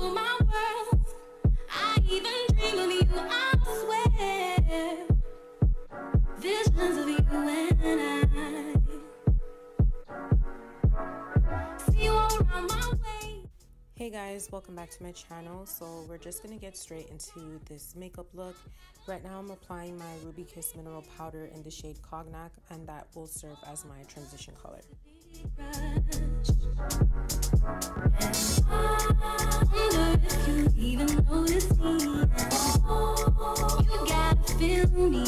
rule my world. I even dream of you, I swear. Visions of you and I see you all around my way. Hey guys, welcome back to my channel. So we're just gonna get straight into this makeup look. Right now I'm applying my Ruby Kiss mineral powder in the shade Cognac, and that will serve as my transition color. And I wonder if you even notice me. You gotta feel me.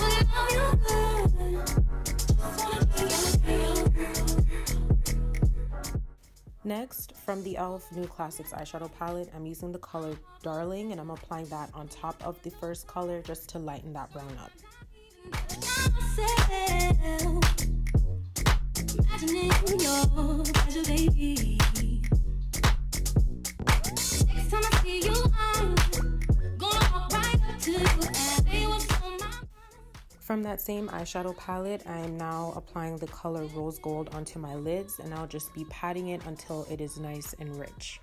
Without you good, just wanna be your girl. Next, from the e.l.f. New Classics eyeshadow palette, I'm using the color Darling, and I'm applying that on top of the first color just to lighten that brown up. Imagining your pleasure, baby. Next time I see you, I'm gonna walk right up to you and say what's on my mind. From that same eyeshadow palette, I am now applying the color Rose Gold onto my lids, and I'll just be patting it until it is nice and rich.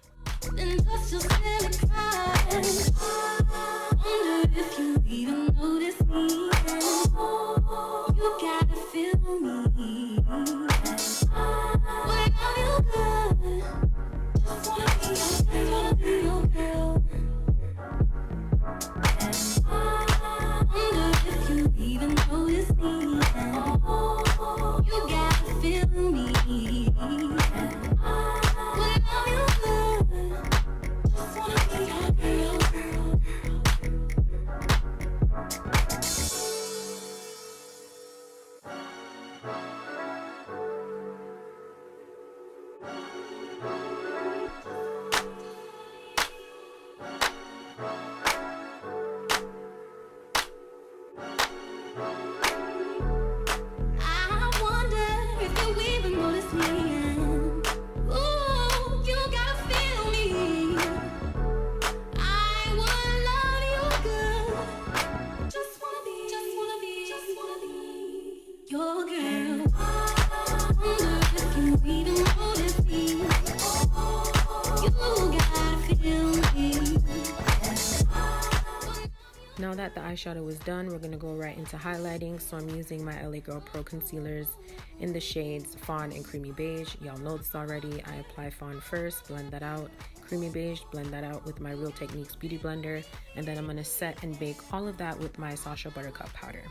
Then just your silly cries. Wonder if you even notice me. You gotta feel me. Without you good, just wanna be your girl. And I wonder if you even notice me. You gotta feel me. Without you good, just wanna be your girl. I wonder if you even notice me. Ooh, you gotta feel me. I would love you good. Just wanna be your girl. I wonder if you even notice me. You gotta feel me. Now that the eyeshadow is done, we're gonna go right into highlighting. So I'm using my LA Girl Pro concealers in the shades Fawn and Creamy Beige. Y'all know this already. I apply Fawn first, blend that out. Creamy Beige, blend that out with my Real Techniques Beauty Blender. And then I'm gonna set and bake all of that with my Sacha Buttercup powder.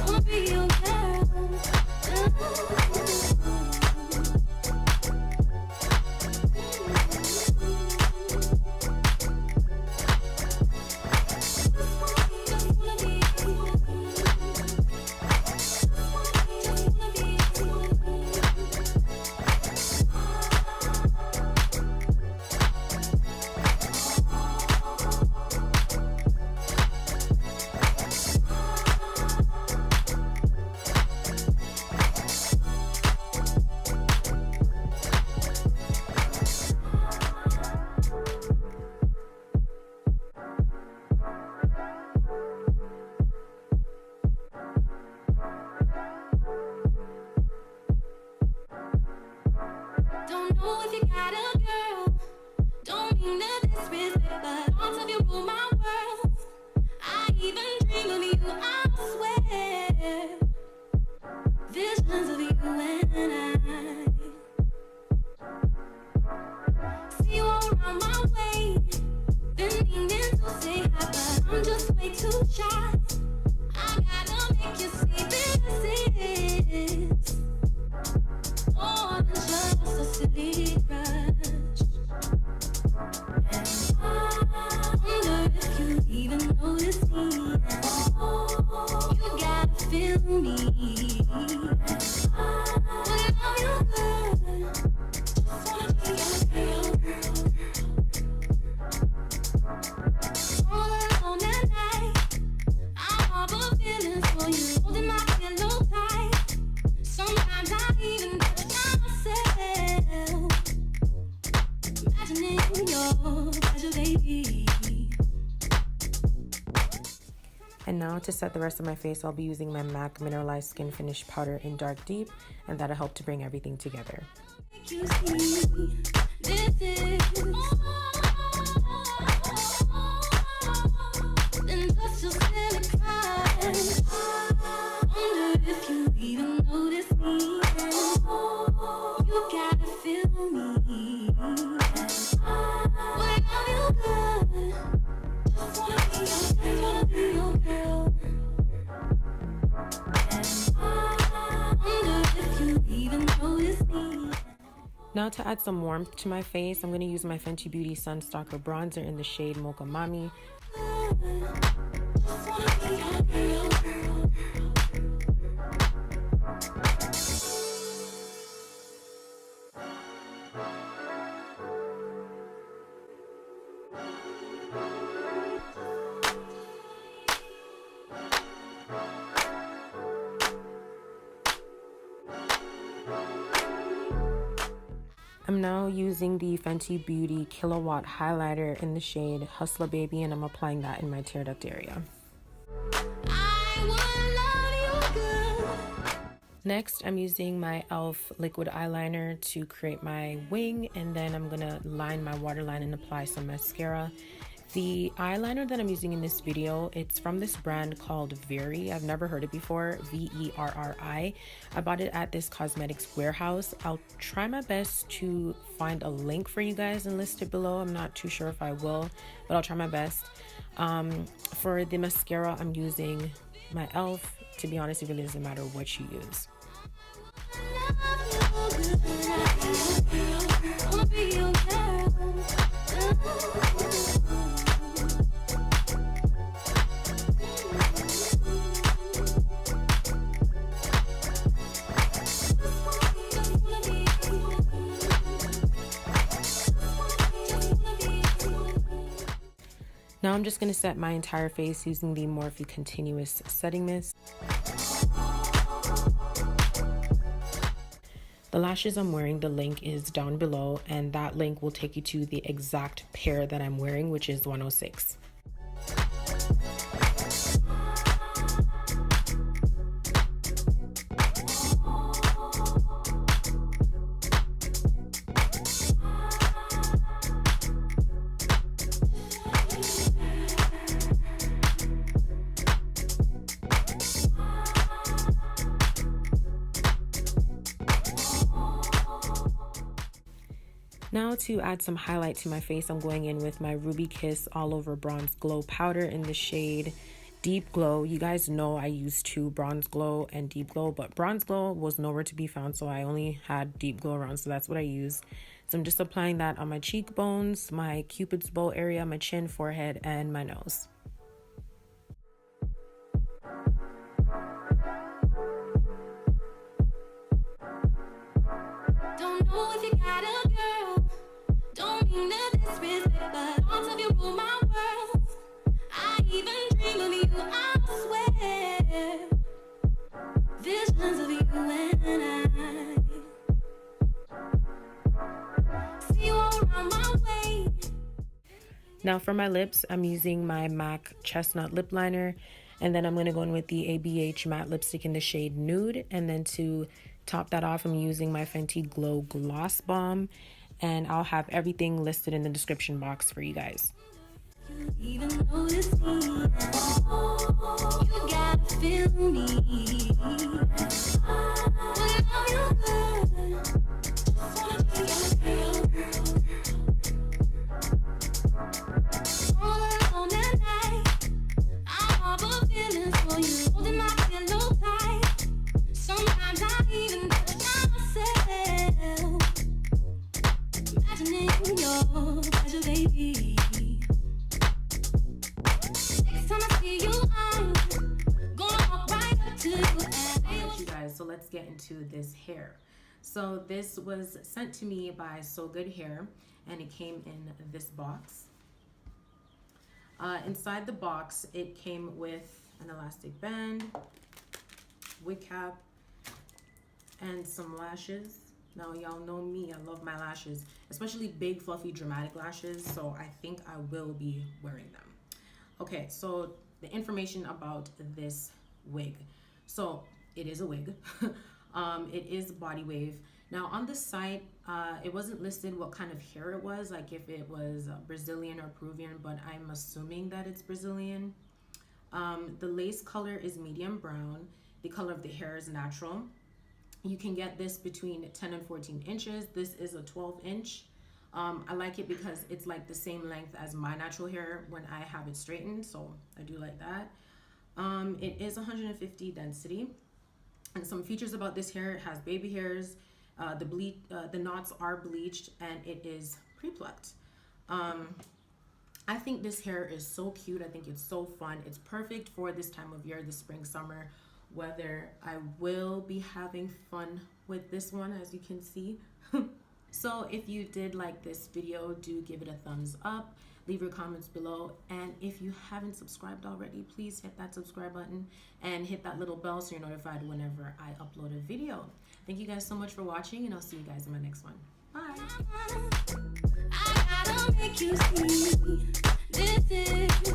Wanna be your girl. Don't know if you got a girl. Don't mean to disrespect, but all of you rule my world. I even dream of you, I swear. Visions of you and I see you all around my way. Been meaning to say hi, but I'm just way too shy. I gotta make you see this is more than just a silly crush. And I wonder if you even notice me. You gotta feel me. Without you good, just wanna be your girl. All alone at night, I harbor feelings for you, holding my pillow tight. Sometimes I even touch myself, imagining your pleasure, baby. And now to set the rest of my face, I'll be using my MAC Mineralized Skin Finish Powder in Dark Deep, and that'll help to bring everything together. You see, this is then touch your silly cry. Wonder if you even notice me. You gotta feel me. Whenever you good, just wanna be your girl. Wonder if you even notice me. Now to add some warmth to my face, I'm going to use my Fenty Beauty Sunstalker Bronzer in the shade Mocha Mami. I'm now using the Fenty Beauty Kilowatt Highlighter in the shade Hustler Baby, and I'm applying that in my tear duct area. Next, I'm using my e.l.f. liquid eyeliner to create my wing, and then I'm gonna line my waterline and apply some mascara. The eyeliner that I'm using in this video, it's from this brand called Very. I've never heard it before, Verri. I bought it at this cosmetics warehouse. I'll try my best to find a link for you guys and list it below. I'm not too sure if I will, but I'll try my best. For the mascara, I'm using my e.l.f. To be honest, it really doesn't matter what you use. Now I'm just going to set my entire face using the Morphe Continuous Setting Mist. The lashes I'm wearing, the link is down below, and that link will take you to the exact pair that I'm wearing, which is 106. Now to add some highlight to my face, I'm going in with my Ruby Kiss All Over Bronze Glow Powder in the shade Deep Glow. You guys know I used two, Bronze Glow and Deep Glow, but Bronze Glow was nowhere to be found, so I only had Deep Glow around, so that's what I used. So I'm just applying that on my cheekbones, my Cupid's bow area, my chin, forehead, and my nose. Don't know if you got a girl. Don't mean to disrespect, but thoughts of you rule my world. I even dream of you, I swear. Visions of you and I see you all around my way. Now for my lips, I'm using my MAC Chestnut Lip Liner, and then I'm going to go in with the ABH Matte Lipstick in the shade Nude, and then to top that off, I'm using my Fenty Glow Gloss Bomb, and I'll have everything listed in the description box for you guys. You even notice me. You gotta feel me. Whenever you're good, just wanna be your girl. All alone at night, I harbor feelings for you, holding my pillow tight. Sometimes I even touch myself, imagining your pleasure, baby. Next time I see you, I'm gonna walk right up to you and Alright, you guys, so let's get into this hair. So this was sent to me by Sogoodhair, and it came in this box. Inside the box, it came with an elastic band, wig cap, and some lashes. Now y'all know me, I love my lashes, especially big fluffy dramatic lashes, so I think I will be wearing them. Okay, so the information about this wig. So it is a wig. It is body wave. Now on the site, it wasn't listed what kind of hair it was, like if it was Brazilian or Peruvian, but I'm assuming that it's Brazilian. The lace color is medium brown. The color of the hair is natural. You can get this between 10 and 14 inches. This is a 12-inch. I like it because it's like the same length as my natural hair when I have it straightened, so I do like that. It is 150 density. And some features about this hair: it has baby hairs, the knots are bleached, and it is pre-plucked. I think this hair is so cute. I think it's so fun. It's perfect for this time of year, the spring, summer weather. I will be having fun with this one, as you can see. So if you did like this video, do give it a thumbs up, leave your comments below, and if you haven't subscribed already, please hit that subscribe button and hit that little bell so you're notified whenever I upload a video. Thank you guys so much for watching, and I'll see you guys in my next one. Bye. I gotta make you see this is